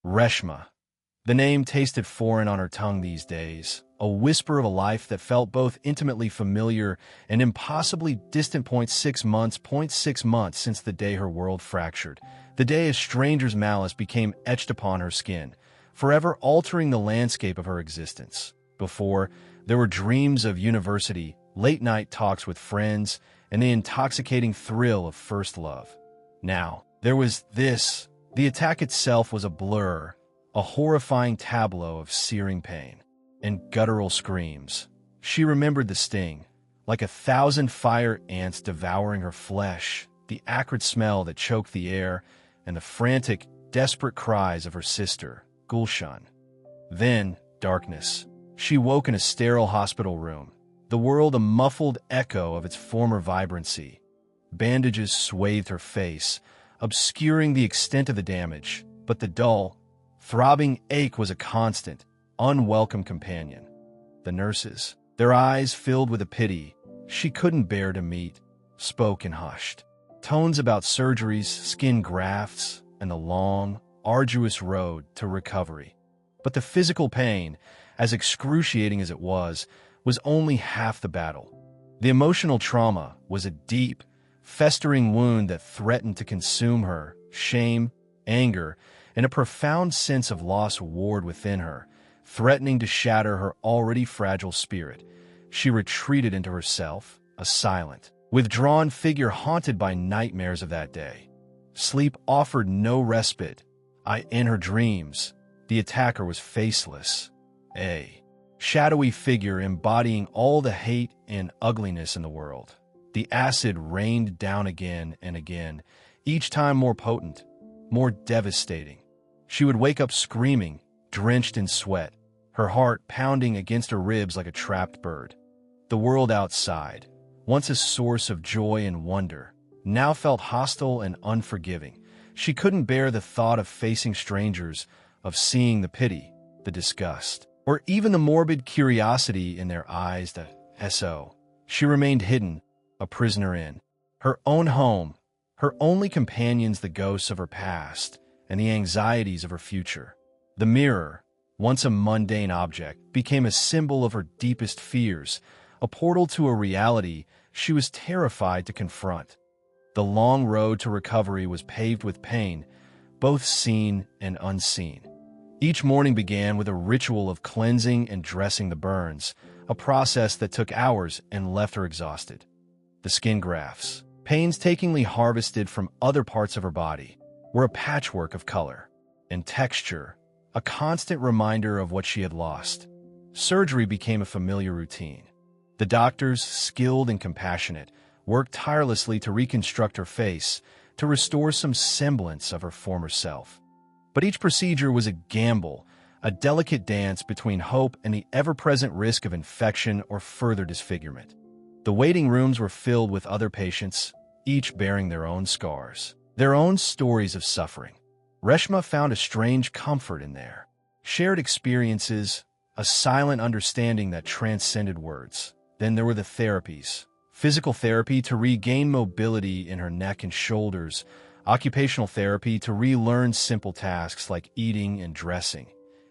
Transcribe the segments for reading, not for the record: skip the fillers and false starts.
Reshma. The name tasted foreign on her tongue these days, a whisper of a life that felt both intimately familiar and impossibly distant. 6 months since the day her world fractured, the day a stranger's malice became etched upon her skin, forever altering the landscape of her existence. Before, there were dreams of university, late-night talks with friends, and the intoxicating thrill of first love. Now, there was this. The attack itself was a blur, a horrifying tableau of searing pain and guttural screams. She remembered the sting, like 1,000 fire ants devouring her flesh, the acrid smell that choked the air, and the frantic, desperate cries of her sister, Gulshan. Then, darkness. She woke in a sterile hospital room, the world a muffled echo of its former vibrancy. Bandages swathed her face, obscuring the extent of the damage, but the dull, throbbing ache was a constant, unwelcome companion. The nurses, their eyes filled with a pity she couldn't bear to meet, spoke in hushed tones about surgeries, skin grafts, and the long, arduous road to recovery. But the physical pain, as excruciating as it was only half the battle. The emotional trauma was a deep, festering wound that threatened to consume her. Shame, anger, and a profound sense of loss warred within her, threatening to shatter her already fragile spirit. She retreated into herself, a silent, withdrawn figure haunted by nightmares of that day. Sleep offered no respite. In her dreams, the attacker was faceless, a shadowy figure embodying all the hate and ugliness in the world. The acid rained down again and again, each time more potent, more devastating. She would wake up screaming, drenched in sweat, her heart pounding against her ribs like a trapped bird. The world outside, once a source of joy and wonder, now felt hostile and unforgiving. She couldn't bear the thought of facing strangers, of seeing the pity, the disgust, or even the morbid curiosity in their eyes. She remained hidden, a prisoner in her own home, her only companions the ghosts of her past and the anxieties of her future. The mirror, once a mundane object, became a symbol of her deepest fears, a portal to a reality she was terrified to confront. The long road to recovery was paved with pain, both seen and unseen. Each morning began with a ritual of cleansing and dressing the burns, a process that took hours and left her exhausted. The skin grafts, painstakingly harvested from other parts of her body, were a patchwork of color and texture, a constant reminder of what she had lost. Surgery became a familiar routine. The doctors, skilled and compassionate, worked tirelessly to reconstruct her face, to restore some semblance of her former self. But each procedure was a gamble, a delicate dance between hope and the ever-present risk of infection or further disfigurement. The waiting rooms were filled with other patients, each bearing their own scars, their own stories of suffering. Reshma found a strange comfort in their shared experiences, a silent understanding that transcended words. Then there were the therapies. Physical therapy to regain mobility in her neck and shoulders, occupational therapy to relearn simple tasks like eating and dressing,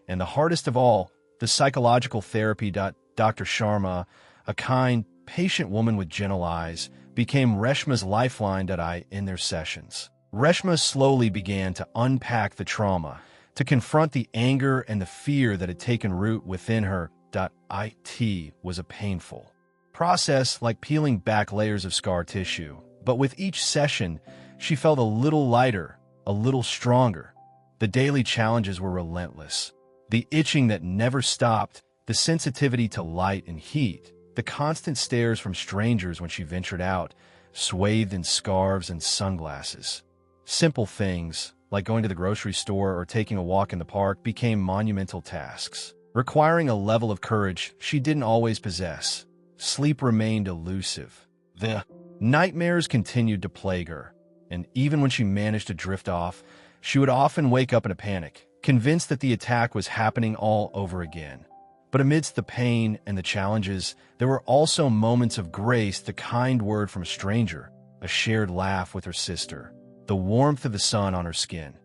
and the hardest of all, the psychological therapy. Dr. Sharma, a kind, patient woman with gentle eyes, became Reshma's lifeline. In their sessions, Reshma slowly began to unpack the trauma, to confront the anger and the fear that had taken root within her. It was a painful process, like peeling back layers of scar tissue, but with each session, she felt a little lighter, a little stronger. The daily challenges were relentless. The itching that never stopped, the sensitivity to light and heat, the constant stares from strangers when she ventured out, swathed in scarves and sunglasses. Simple things, like going to the grocery store or taking a walk in the park, became monumental tasks, requiring a level of courage she didn't always possess. Sleep remained elusive. The nightmares continued to plague her, and even when she managed to drift off, she would often wake up in a panic, convinced that the attack was happening all over again. But amidst the pain and the challenges, there were also moments of grace, the kind word from a stranger, a shared laugh with her sister, the warmth of the sun on her skin.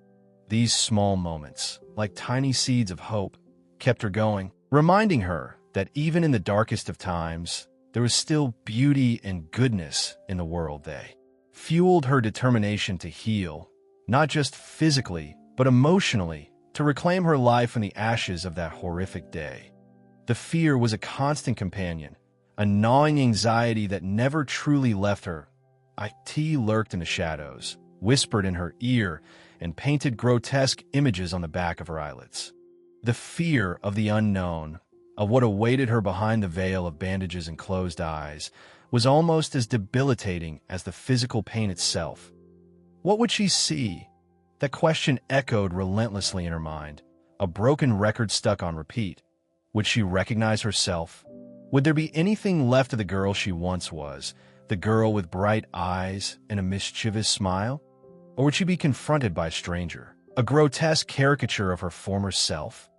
These small moments, like tiny seeds of hope, kept her going, reminding her that even in the darkest of times, there was still beauty and goodness in the world. They fueled her determination to heal, not just physically, but emotionally, to reclaim her life from the ashes of that horrific day. The fear was a constant companion, a gnawing anxiety that never truly left her. It lurked in the shadows, whispered in her ear, and painted grotesque images on the back of her eyelids. The fear of the unknown, of what awaited her behind the veil of bandages and closed eyes, was almost as debilitating as the physical pain itself. What would she see? That question echoed relentlessly in her mind, a broken record stuck on repeat. Would she recognize herself? Would there be anything left of the girl she once was, the girl with bright eyes and a mischievous smile? Or would she be confronted by a stranger, a grotesque caricature of her former self?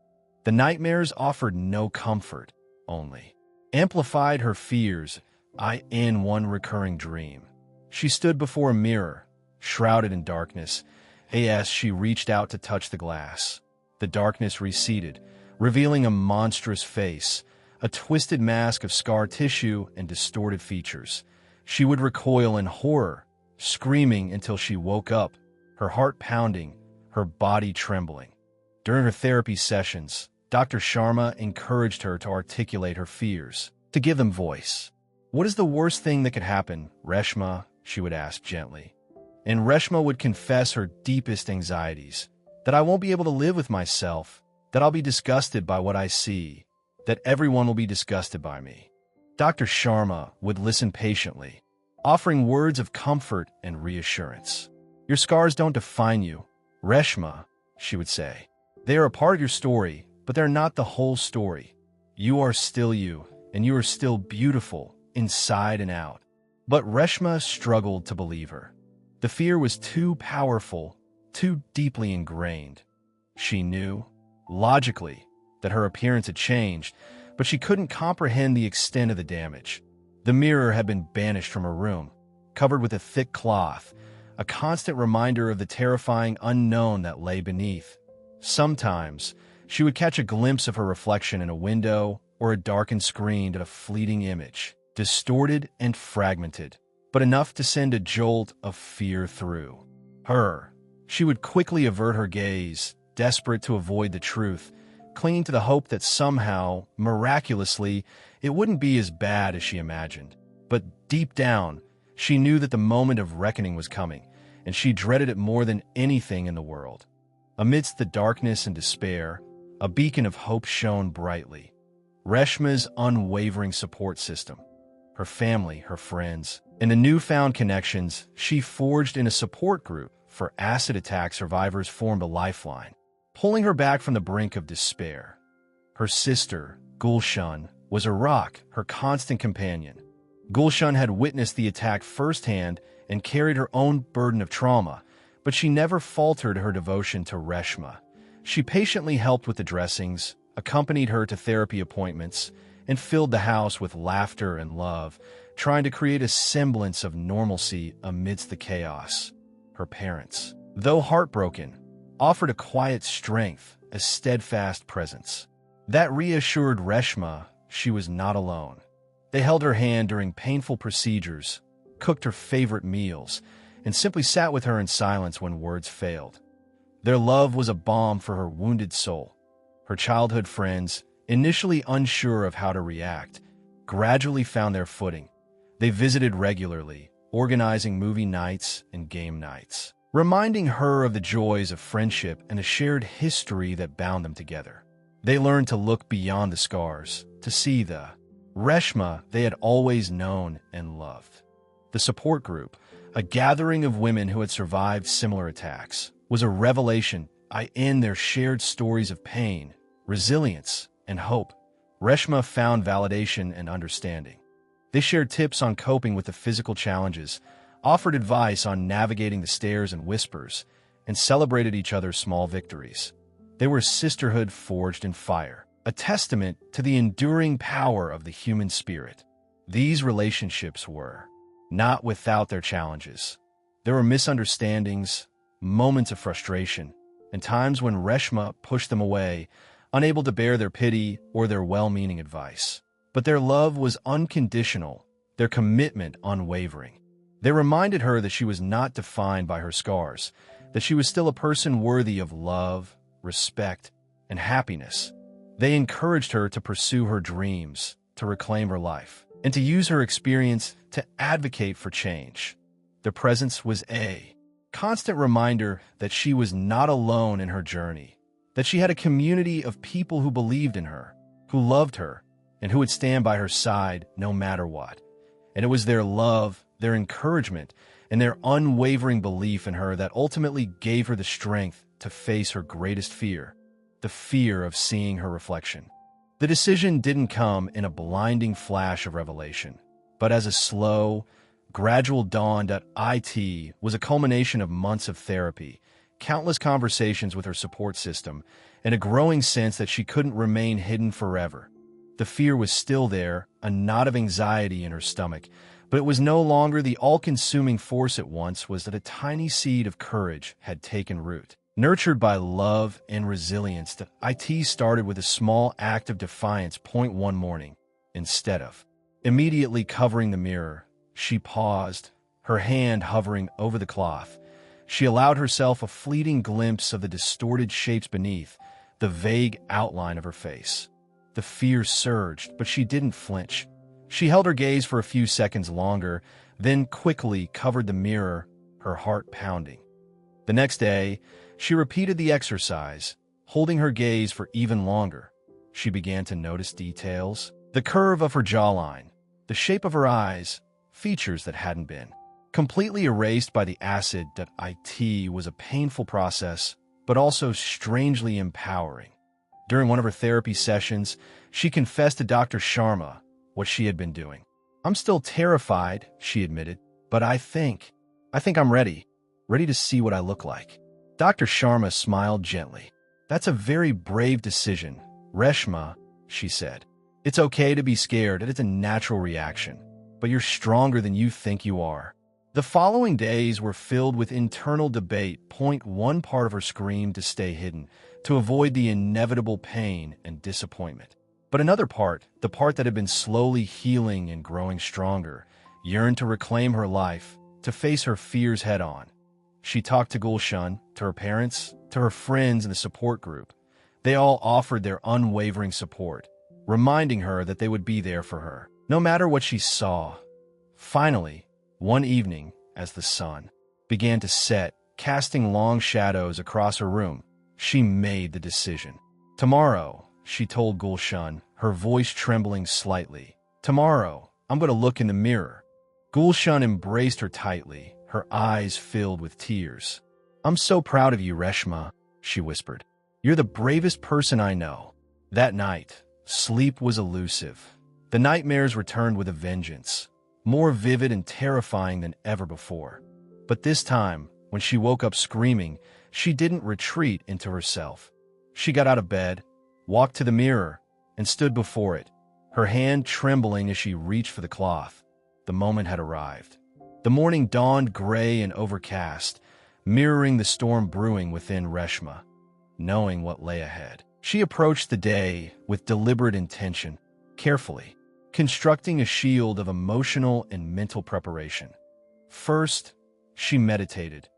The nightmares offered no comfort, only amplified her fears. In one recurring dream, she stood before a mirror, shrouded in darkness. As she reached out to touch the glass, the darkness receded, revealing a monstrous face, a twisted mask of scar tissue and distorted features. She would recoil in horror, screaming until she woke up, her heart pounding, her body trembling. During her therapy sessions, Dr. Sharma encouraged her to articulate her fears, to give them voice. "What is the worst thing that could happen, Reshma?" she would ask gently. And Reshma would confess her deepest anxieties, that I won't be able to live with myself, that I'll be disgusted by what I see, that everyone will be disgusted by me. Dr. Sharma would listen patiently, offering words of comfort and reassurance. "Your scars don't define you, Reshma," she would say. "They are a part of your story, but they're not the whole story. You are still you, and you are still beautiful, inside and out." But Reshma struggled to believe her. The fear was too powerful, too deeply ingrained. She knew, logically, that her appearance had changed, but she couldn't comprehend the extent of the damage. The mirror had been banished from her room, covered with a thick cloth, a constant reminder of the terrifying unknown that lay beneath. Sometimes, she would catch a glimpse of her reflection in a window or a darkened screen at a fleeting image, distorted and fragmented, but enough to send a jolt of fear through her. She would quickly avert her gaze, desperate to avoid the truth, clinging to the hope that somehow, miraculously, it wouldn't be as bad as she imagined. But deep down, she knew that the moment of reckoning was coming, and she dreaded it more than anything in the world. Amidst the darkness and despair, a beacon of hope shone brightly. Reshma's unwavering support system, her family, her friends, and the newfound connections she forged in a support group for acid attack survivors formed a lifeline, pulling her back from the brink of despair. Her sister, Gulshan, was a rock, her constant companion. Gulshan had witnessed the attack firsthand and carried her own burden of trauma, but she never faltered her devotion to Reshma. She patiently helped with the dressings, accompanied her to therapy appointments, and filled the house with laughter and love, trying to create a semblance of normalcy amidst the chaos. Her parents, though heartbroken, offered a quiet strength, a steadfast presence. That reassured Reshma she was not alone. They held her hand during painful procedures, cooked her favorite meals, and simply sat with her in silence when words failed. Their love was a balm for her wounded soul. Her childhood friends, initially unsure of how to react, gradually found their footing. They visited regularly, organizing movie nights and game nights, reminding her of the joys of friendship and the shared history that bound them together. They learned to look beyond the scars, to see the Reshma they had always known and loved. The support group, a gathering of women who had survived similar attacks, was a revelation in their shared stories of pain, resilience, and hope. Reshma found validation and understanding. They shared tips on coping with the physical challenges, offered advice on navigating the stares and whispers, and celebrated each other's small victories. They were a sisterhood forged in fire, a testament to the enduring power of the human spirit. These relationships were not without their challenges. There were misunderstandings, moments of frustration, and times when Reshma pushed them away, unable to bear their pity or their well-meaning advice. But their love was unconditional, their commitment unwavering. They reminded her that she was not defined by her scars, that she was still a person worthy of love, respect, and happiness. They encouraged her to pursue her dreams, to reclaim her life, and to use her experience to advocate for change. Their presence was a constant reminder that she was not alone in her journey, that she had a community of people who believed in her, who loved her, and who would stand by her side no matter what. And it was their love, their encouragement, and their unwavering belief in her that ultimately gave her the strength to face her greatest fear, the fear of seeing her reflection. The decision didn't come in a blinding flash of revelation, but as a slow, gradual dawn that it was a culmination of months of therapy, countless conversations with her support system, and a growing sense that she couldn't remain hidden forever. The fear was still there, a knot of anxiety in her stomach, but it was no longer the all-consuming force it once was. That a tiny seed of courage had taken root. Nurtured by love and resilience, that it started with a small act of defiance. One morning, instead of immediately covering the mirror, she paused, her hand hovering over the cloth. She allowed herself a fleeting glimpse of the distorted shapes beneath, the vague outline of her face. The fear surged, but she didn't flinch. She held her gaze for a few seconds longer, then quickly covered the mirror, her heart pounding. The next day, she repeated the exercise, holding her gaze for even longer. She began to notice details, the curve of her jawline, the shape of her eyes, features that hadn't been completely erased by the acid. That it was a painful process, but also strangely empowering. During one of her therapy sessions, she confessed to Dr. Sharma what she had been doing. "I'm still terrified," she admitted, "but I think I'm ready to see what I look like." Dr. Sharma smiled gently. "That's a very brave decision, Reshma," she said. "It's okay to be scared, and it's a natural reaction, but you're stronger than you think you are." The following days were filled with internal debate. One part of her screamed to stay hidden, to avoid the inevitable pain and disappointment. But another part, the part that had been slowly healing and growing stronger, yearned to reclaim her life, to face her fears head-on. She talked to Gulshan, to her parents, to her friends in the support group. They all offered their unwavering support, reminding her that they would be there for her, no matter what she saw. Finally, one evening, as the sun began to set, casting long shadows across her room, she made the decision. "Tomorrow," she told Gulshan, her voice trembling slightly. "Tomorrow, I'm going to look in the mirror." Gulshan embraced her tightly, her eyes filled with tears. "I'm so proud of you, Reshma," she whispered. "You're the bravest person I know." That night, sleep was elusive. The nightmares returned with a vengeance, more vivid and terrifying than ever before. But this time, when she woke up screaming, she didn't retreat into herself. She got out of bed, walked to the mirror, and stood before it, her hand trembling as she reached for the cloth. The moment had arrived. The morning dawned gray and overcast, mirroring the storm brewing within Reshma. Knowing what lay ahead, she approached the day with deliberate intention, carefully, constructing a shield of emotional and mental preparation. First, she meditated.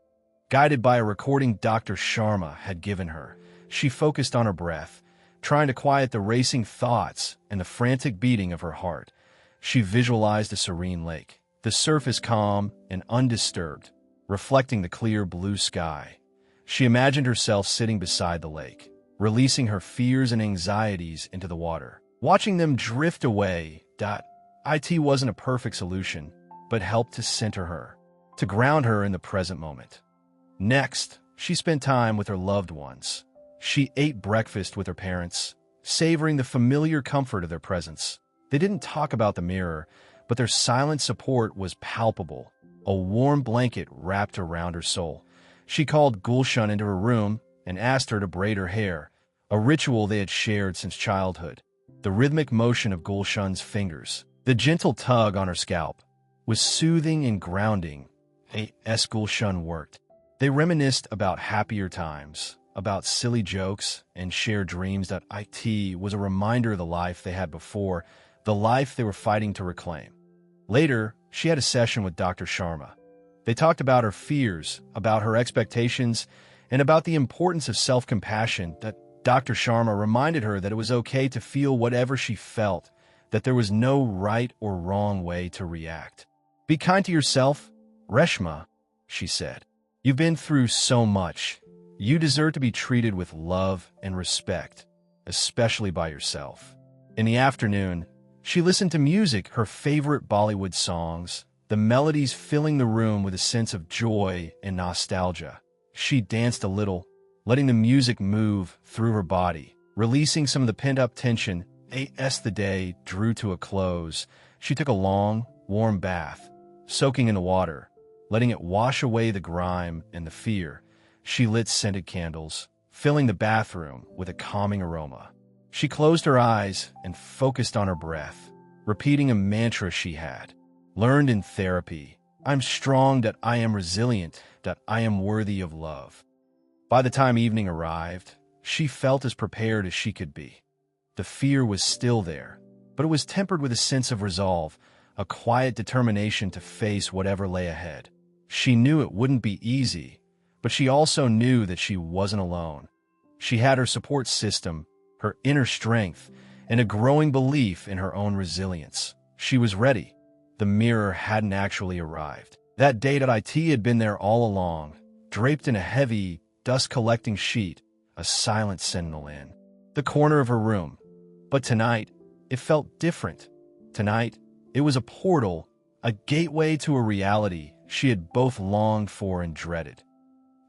Guided by a recording Dr. Sharma had given her, she focused on her breath, trying to quiet the racing thoughts and the frantic beating of her heart. She visualized a serene lake, the surface calm and undisturbed, reflecting the clear blue sky. She imagined herself sitting beside the lake, releasing her fears and anxieties into the water, watching them drift away. It wasn't a perfect solution, but helped to center her, to ground her in the present moment. Next, she spent time with her loved ones. She ate breakfast with her parents, savoring the familiar comfort of their presence. They didn't talk about the mirror, but their silent support was palpable, a warm blanket wrapped around her soul. She called Gulshan into her room and asked her to braid her hair, a ritual they had shared since childhood. The rhythmic motion of Gulshan's fingers, the gentle tug on her scalp, was soothing and grounding. As Gulshan worked, they reminisced about happier times, about silly jokes and shared dreams. It was a reminder of the life they had before, the life they were fighting to reclaim. Later, she had a session with Dr. Sharma. They talked about her fears, about her expectations, and about the importance of self-compassion. That Dr. Sharma reminded her that it was okay to feel whatever she felt, that there was no right or wrong way to react. Be kind to yourself, Reshma, she said. You've been through so much. You deserve to be treated with love and respect, especially by yourself. In the afternoon, she listened to music, her favorite Bollywood songs, the melodies filling the room with a sense of joy and nostalgia. She danced a little, letting the music move through her body, releasing some of the pent-up tension. As the day drew to a close, she took a long, warm bath, soaking in the water, letting it wash away the grime and the fear. She lit scented candles, filling the bathroom with a calming aroma. She closed her eyes and focused on her breath, repeating a mantra she had learned in therapy. I'm strong, that I am resilient, that I am worthy of love. By the time evening arrived, she felt as prepared as she could be. The fear was still there, but it was tempered with a sense of resolve, a quiet determination to face whatever lay ahead. She knew it wouldn't be easy, but she also knew that she wasn't alone. She had her support system, her inner strength, and a growing belief in her own resilience. She was ready. The mirror hadn't actually arrived. That day at IT had been there all along, draped in a heavy, dust-collecting sheet, a silent sentinel in the corner of her room. But tonight, it felt different. Tonight, it was a portal, a gateway to a reality she had both longed for and dreaded.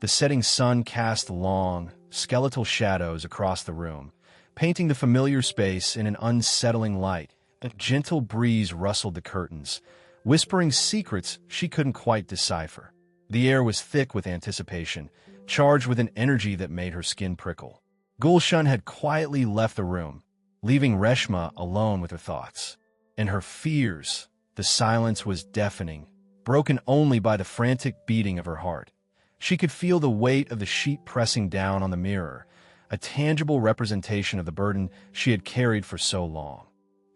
The setting sun cast long, skeletal shadows across the room, painting the familiar space in an unsettling light. A gentle breeze rustled the curtains, whispering secrets she couldn't quite decipher. The air was thick with anticipation, charged with an energy that made her skin prickle. Gulshan had quietly left the room, leaving Reshma alone with her thoughts. And her fears, the silence was deafening, broken only by the frantic beating of her heart. She could feel the weight of the sheet pressing down on the mirror, a tangible representation of the burden she had carried for so long.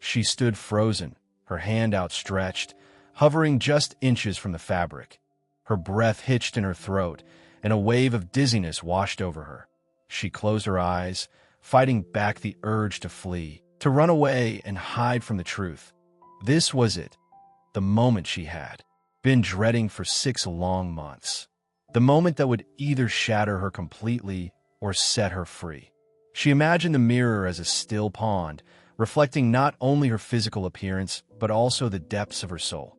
She stood frozen, her hand outstretched, hovering just inches from the fabric. Her breath hitched in her throat, and a wave of dizziness washed over her. She closed her eyes, fighting back the urge to flee, to run away and hide from the truth. This was it, the moment she had been dreading for 6 long months. The moment that would either shatter her completely or set her free. She imagined the mirror as a still pond, reflecting not only her physical appearance, but also the depths of her soul.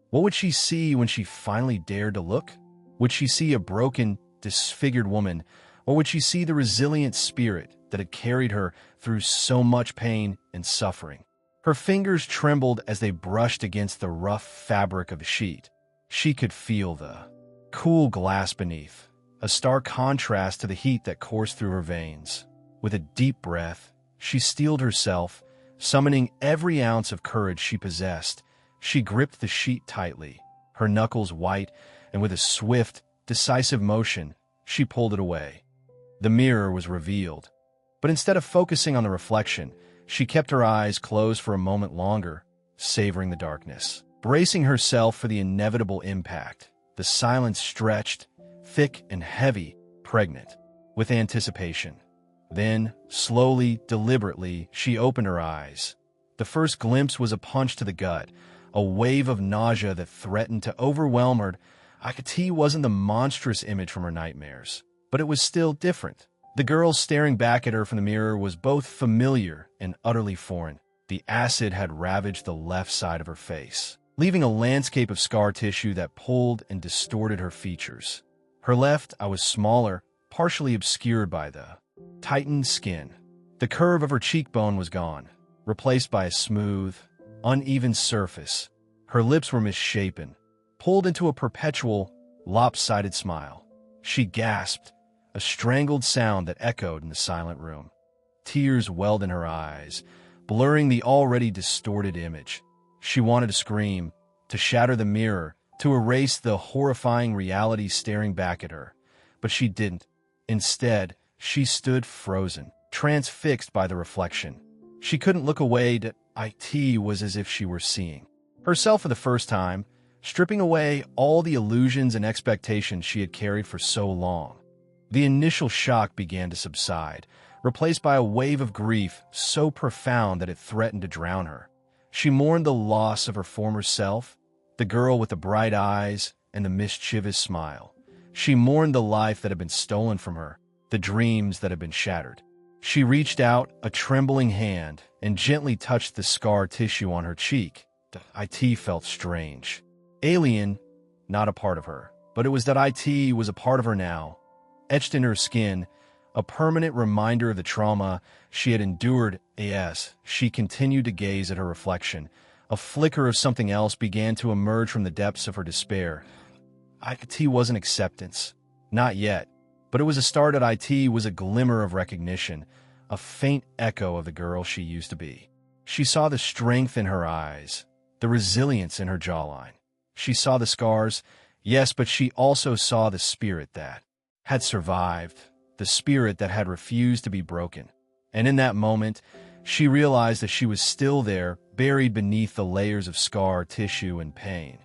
What would she see when she finally dared to look? Would she see a broken, disfigured woman, or would she see the resilient spirit that had carried her through so much pain and suffering? Her fingers trembled as they brushed against the rough fabric of the sheet. She could feel the cool glass beneath, a stark contrast to the heat that coursed through her veins. With a deep breath, she steeled herself, summoning every ounce of courage she possessed. She gripped the sheet tightly, her knuckles white, and with a swift, decisive motion, she pulled it away. The mirror was revealed, but instead of focusing on the reflection, she kept her eyes closed for a moment longer, savoring the darkness. Bracing herself for the inevitable impact, the silence stretched, thick and heavy, pregnant with anticipation. Then, slowly, deliberately, she opened her eyes. The first glimpse was a punch to the gut, a wave of nausea that threatened to overwhelm her. Akati wasn't the monstrous image from her nightmares, but it was still different. The girl staring back at her from the mirror was both familiar and utterly foreign. The acid had ravaged the left side of her face, leaving a landscape of scar tissue that pulled and distorted her features. Her left eye was smaller, partially obscured by the tightened skin. The curve of her cheekbone was gone, replaced by a smooth, uneven surface. Her lips were misshapen, pulled into a perpetual, lopsided smile. She gasped, a strangled sound that echoed in the silent room. Tears welled in her eyes, blurring the already distorted image. She wanted to scream, to shatter the mirror, to erase the horrifying reality staring back at her. But she didn't. Instead, She stood frozen, transfixed by the reflection. She couldn't look away. It was as if she were seeing herself for the first time, stripping away all the illusions and expectations she had carried for so long. The initial shock began to subside, replaced by a wave of grief so profound that it threatened to drown her. She mourned the loss of her former self, the girl with the bright eyes and the mischievous smile. She mourned the life that had been stolen from her, the dreams that had been shattered. She reached out a trembling hand and gently touched the scar tissue on her cheek. It felt strange. Alien, not a part of her, but it was that It was a part of her now, etched in her skin, a permanent reminder of the trauma she had endured. As she continued to gaze at her reflection, a flicker of something else began to emerge from the depths of her despair. It wasn't acceptance. Not yet. But it was a start. It was a glimmer of recognition, a faint echo of the girl she used to be. She saw the strength in her eyes, the resilience in her jawline. She saw the scars, yes, but she also saw the spirit that had survived, the spirit that had refused to be broken. And in that moment, she realized that she was still there, buried beneath the layers of scar tissue and pain.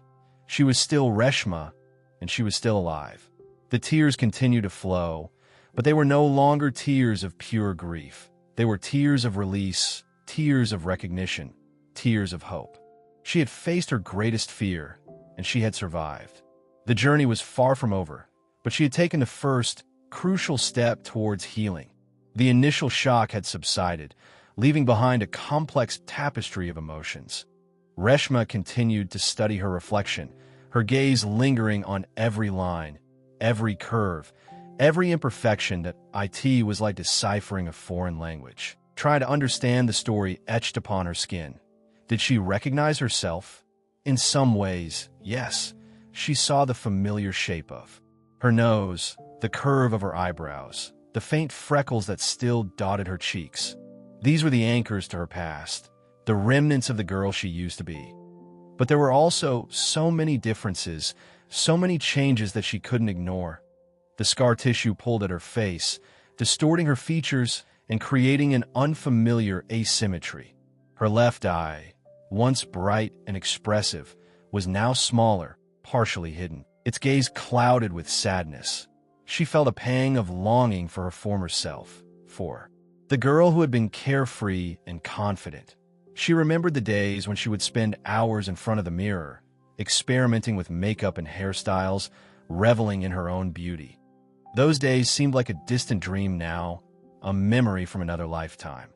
She was still Reshma, and she was still alive. The tears continued to flow, but they were no longer tears of pure grief. They were tears of release, tears of recognition, tears of hope. She had faced her greatest fear, and she had survived. The journey was far from over, but she had taken the first, crucial step towards healing. The initial shock had subsided, leaving behind a complex tapestry of emotions. Reshma continued to study her reflection, her gaze lingering on every line, every curve, every imperfection. That It was like deciphering a foreign language, trying to understand the story etched upon her skin. Did she recognize herself? In some ways, yes. She saw the familiar shape of her nose, the curve of her eyebrows, the faint freckles that still dotted her cheeks. These were the anchors to her past, the remnants of the girl she used to be. But there were also so many differences, so many changes that she couldn't ignore. The scar tissue pulled at her face, distorting her features and creating an unfamiliar asymmetry. Her left eye, once bright and expressive, was now smaller, partially hidden, its gaze clouded with sadness. She felt a pang of longing for her former self, for the girl who had been carefree and confident. She remembered the days when she would spend hours in front of the mirror, experimenting with makeup and hairstyles, reveling in her own beauty. Those days seemed like a distant dream now, a memory from another lifetime.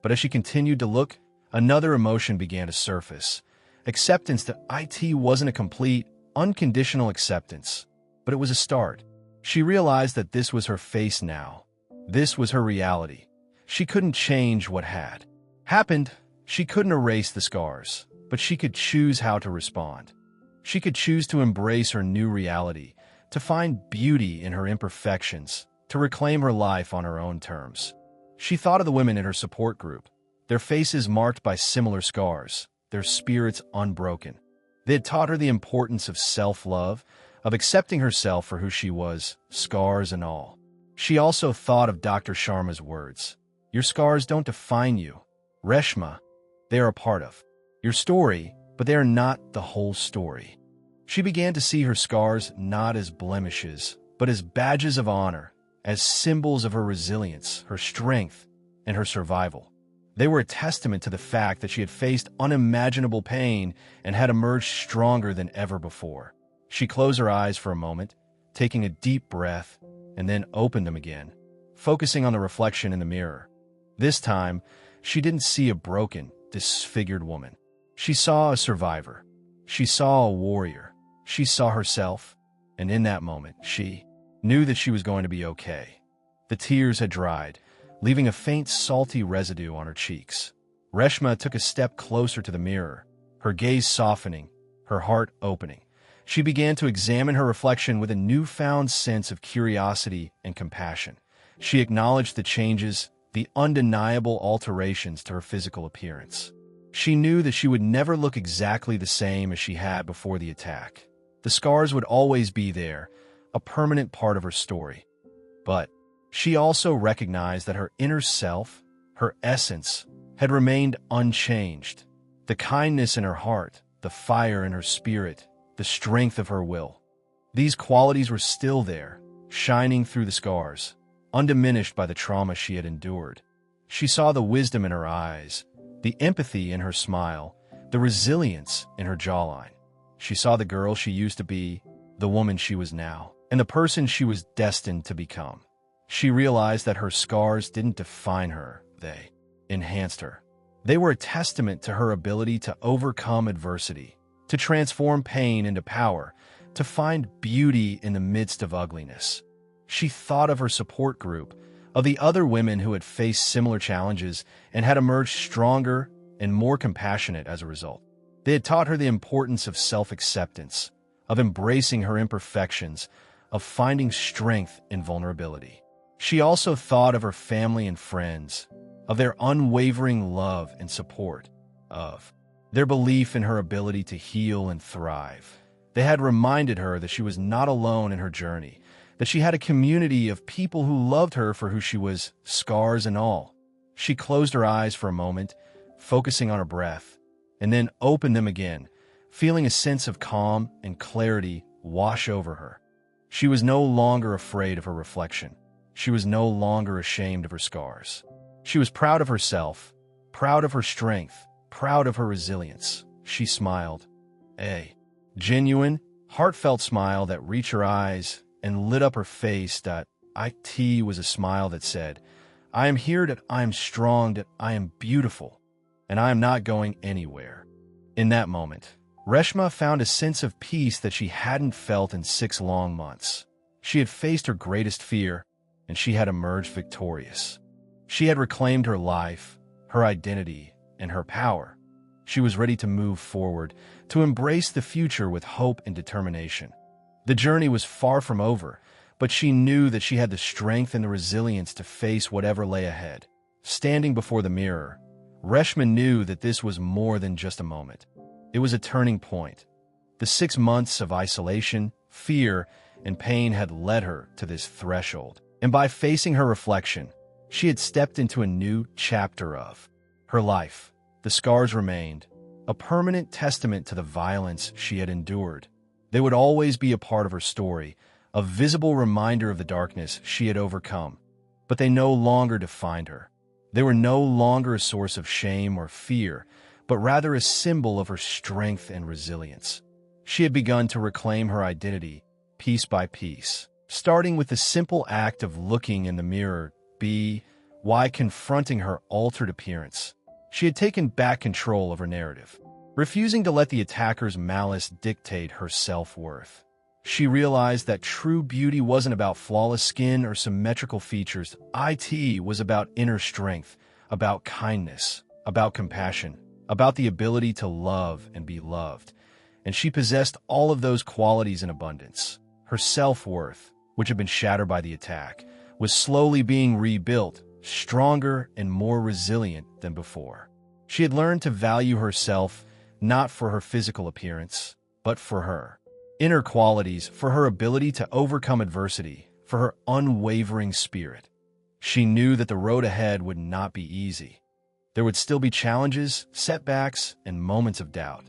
But as she continued to look, another emotion began to surface. Acceptance. That It wasn't a complete, unconditional acceptance, but it was a start. She realized that this was her face now. This was her reality. She couldn't change what had happened. She couldn't erase the scars, but she could choose how to respond. She could choose to embrace her new reality, to find beauty in her imperfections, to reclaim her life on her own terms. She thought of the women in her support group, their faces marked by similar scars, their spirits unbroken. They had taught her the importance of self-love, of accepting herself for who she was, scars and all. She also thought of Dr. Sharma's words. Your scars don't define you, Reshma. They are a part of your story, but they are not the whole story. She began to see her scars not as blemishes, but as badges of honor, as symbols of her resilience, her strength, and her survival. They were a testament to the fact that she had faced unimaginable pain and had emerged stronger than ever before. She closed her eyes for a moment, taking a deep breath, and then opened them again, focusing on the reflection in the mirror. This time, she didn't see a broken, disfigured woman. She saw a survivor. She saw a warrior. She saw herself, and in that moment, she knew that she was going to be okay. The tears had dried, leaving a faint salty residue on her cheeks. Reshma took a step closer to the mirror, her gaze softening, her heart opening. She began to examine her reflection with a newfound sense of curiosity and compassion. She acknowledged the changes, the undeniable alterations to her physical appearance. She knew that she would never look exactly the same as she had before the attack. The scars would always be there, a permanent part of her story. But She also recognized that her inner self, her essence, had remained unchanged. The kindness in her heart, the fire in her spirit, the strength of her will. These qualities were still there, shining through the scars, undiminished by the trauma she had endured. She saw the wisdom in her eyes, the empathy in her smile, the resilience in her jawline. She saw the girl she used to be, the woman she was now, and the person she was destined to become. She realized that her scars didn't define her, they enhanced her. They were a testament to her ability to overcome adversity, to transform pain into power, to find beauty in the midst of ugliness. She thought of her support group, of the other women who had faced similar challenges and had emerged stronger and more compassionate as a result. They had taught her the importance of self-acceptance, of embracing her imperfections, of finding strength in vulnerability. She also thought of her family and friends, of their unwavering love and support, of their belief in her ability to heal and thrive. They had reminded her that she was not alone in her journey, that she had a community of people who loved her for who she was, scars and all. She closed her eyes for a moment, focusing on her breath, and then opened them again, feeling a sense of calm and clarity wash over her. She was no longer afraid of her reflection. She was no longer ashamed of her scars. She was proud of herself, proud of her strength, proud of her resilience. She smiled. A genuine, heartfelt smile that reached her eyes and lit up her face. It was a smile that said, "I am here, that I am strong, that I am beautiful, and I am not going anywhere." In that moment, Reshma found a sense of peace that she hadn't felt in 6 long months. She had faced her greatest fear, and she had emerged victorious. She had reclaimed her life, her identity, and her power. She was ready to move forward, to embrace the future with hope and determination. The journey was far from over, but she knew that she had the strength and the resilience to face whatever lay ahead. Standing before the mirror, Reshma knew that this was more than just a moment. It was a turning point. The 6 months of isolation, fear, and pain had led her to this threshold. And by facing her reflection, she had stepped into a new chapter of her life. The scars remained, a permanent testament to the violence she had endured. They would always be a part of her story, a visible reminder of the darkness she had overcome. But they no longer defined her. They were no longer a source of shame or fear, but rather a symbol of her strength and resilience. She had begun to reclaim her identity, piece by piece, starting with the simple act of looking in the mirror, by confronting her altered appearance. She had taken back control of her narrative, refusing to let the attacker's malice dictate her self-worth. She realized that true beauty wasn't about flawless skin or symmetrical features. It was about inner strength, about kindness, about compassion, about the ability to love and be loved. And she possessed all of those qualities in abundance. Her self-worth, which had been shattered by the attack, was slowly being rebuilt, stronger and more resilient than before. She had learned to value herself not for her physical appearance, but for her inner qualities, for her ability to overcome adversity, for her unwavering spirit. She knew that the road ahead would not be easy. There would still be challenges, setbacks, and moments of doubt.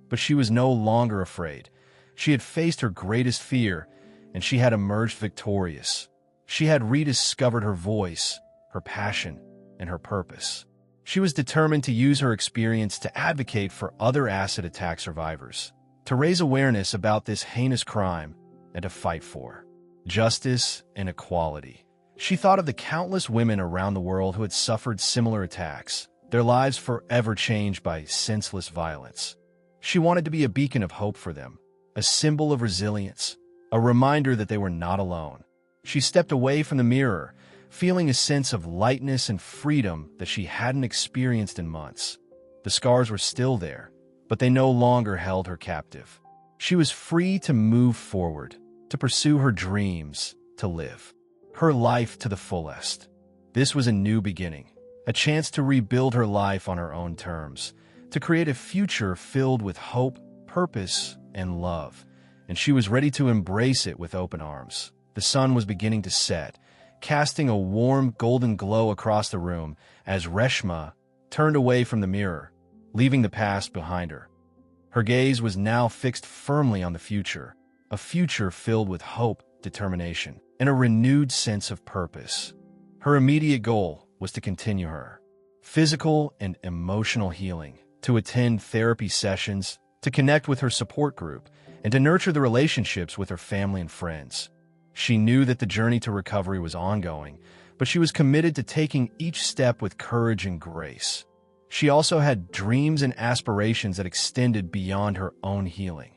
But she was no longer afraid. She had faced her greatest fear, and she had emerged victorious. She had rediscovered her voice, her passion, and her purpose. She was determined to use her experience to advocate for other acid attack survivors, to raise awareness about this heinous crime, and to fight for justice and equality. She thought of the countless women around the world who had suffered similar attacks, their lives forever changed by senseless violence. She wanted to be a beacon of hope for them, a symbol of resilience, a reminder that they were not alone. She stepped away from the mirror, feeling a sense of lightness and freedom that she hadn't experienced in months. The scars were still there, but they no longer held her captive. She was free to move forward, to pursue her dreams, to live her life to the fullest. This was a new beginning, a chance to rebuild her life on her own terms, to create a future filled with hope, purpose, and love. And she was ready to embrace it with open arms. The sun was beginning to set, casting a warm golden glow across the room as Reshma turned away from the mirror, leaving the past behind her. Her gaze was now fixed firmly on the future, a future filled with hope, determination, and a renewed sense of purpose. Her immediate goal was to continue her physical and emotional healing, to attend therapy sessions, to connect with her support group, and to nurture the relationships with her family and friends. She knew that the journey to recovery was ongoing, but she was committed to taking each step with courage and grace. She also had dreams and aspirations that extended beyond her own healing.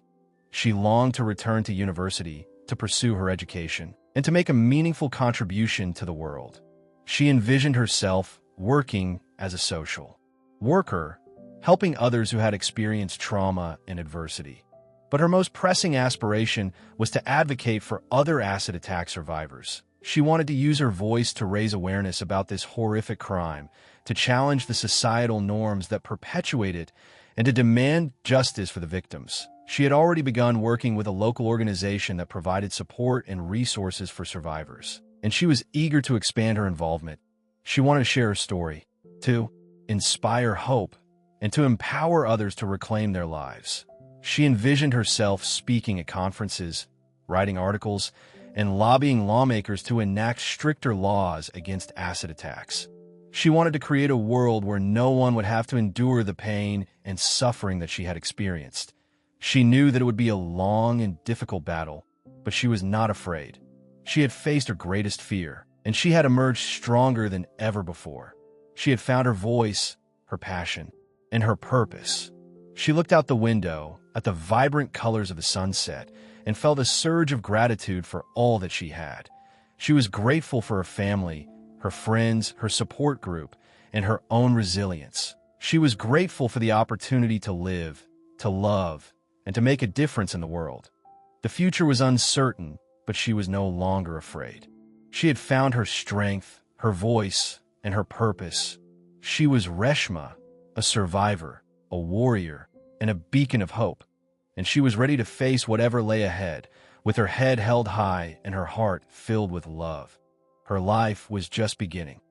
She longed to return to university, to pursue her education, and to make a meaningful contribution to the world. She envisioned herself working as a social worker, helping others who had experienced trauma and adversity. But her most pressing aspiration was to advocate for other acid attack survivors. She wanted to use her voice to raise awareness about this horrific crime, to challenge the societal norms that perpetuate it, and to demand justice for the victims. She had already begun working with a local organization that provided support and resources for survivors, and she was eager to expand her involvement. She wanted to share her story, to inspire hope, and to empower others to reclaim their lives. She envisioned herself speaking at conferences, writing articles, and lobbying lawmakers to enact stricter laws against acid attacks. She wanted to create a world where no one would have to endure the pain and suffering that she had experienced. She knew that it would be a long and difficult battle, but she was not afraid. She had faced her greatest fear, and she had emerged stronger than ever before. She had found her voice, her passion, and her purpose. She looked out the window at the vibrant colors of the sunset and felt a surge of gratitude for all that she had. She was grateful for her family, her friends, her support group, and her own resilience. She was grateful for the opportunity to live, to love, and to make a difference in the world. The future was uncertain, but she was no longer afraid. She had found her strength, her voice, and her purpose. She was Reshma, a survivor, a warrior, and a beacon of hope. And she was ready to face whatever lay ahead, with her head held high and her heart filled with love. Her life was just beginning.